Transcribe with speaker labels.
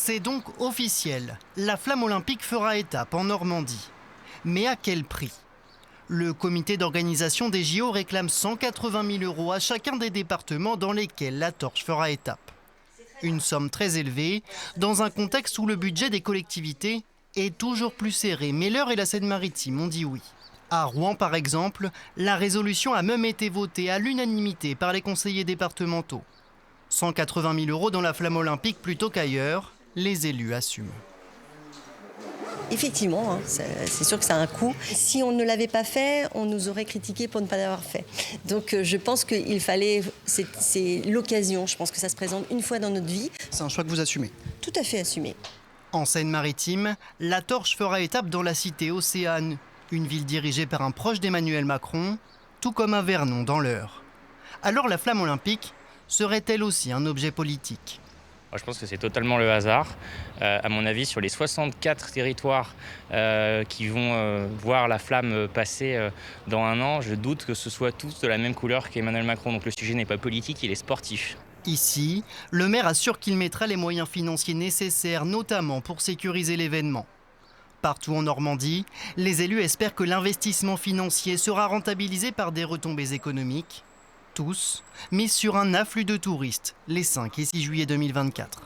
Speaker 1: C'est donc officiel, la flamme olympique fera étape en Normandie. Mais à quel prix? Le comité d'organisation des JO réclame 180 000 € à chacun des départements dans lesquels la torche fera étape. Une somme très élevée, dans un contexte où le budget des collectivités est toujours plus serré, mais l'Eure et la Seine-Maritime ont dit oui. À Rouen, par exemple, la résolution a même été votée à l'unanimité par les conseillers départementaux. 180 000 € dans la flamme olympique plutôt qu'ailleurs, les élus assument.
Speaker 2: Effectivement, c'est sûr que ça a un coût. Si on ne l'avait pas fait, on nous aurait critiqué pour ne pas l'avoir fait. Donc je pense qu'il fallait, c'est l'occasion, je pense que ça se présente une fois dans notre vie.
Speaker 1: C'est un choix que vous assumez?
Speaker 2: Tout à fait assumé.
Speaker 1: En Seine-Maritime, la torche fera étape dans la cité Océane, une ville dirigée par un proche d'Emmanuel Macron, tout comme à Vernon dans l'Eure. Alors la flamme olympique serait-elle aussi un objet politique?
Speaker 3: Moi, je pense que c'est totalement le hasard. À mon avis, sur les 64 territoires qui vont voir la flamme passer dans un an, je doute que ce soit tous de la même couleur qu'Emmanuel Macron. Donc le sujet n'est pas politique, il est sportif.
Speaker 1: Ici, le maire assure qu'il mettra les moyens financiers nécessaires, notamment pour sécuriser l'événement. Partout en Normandie, les élus espèrent que l'investissement financier sera rentabilisé par des retombées économiques. Tous misent sur un afflux de touristes les 5 et 6 juillet 2024.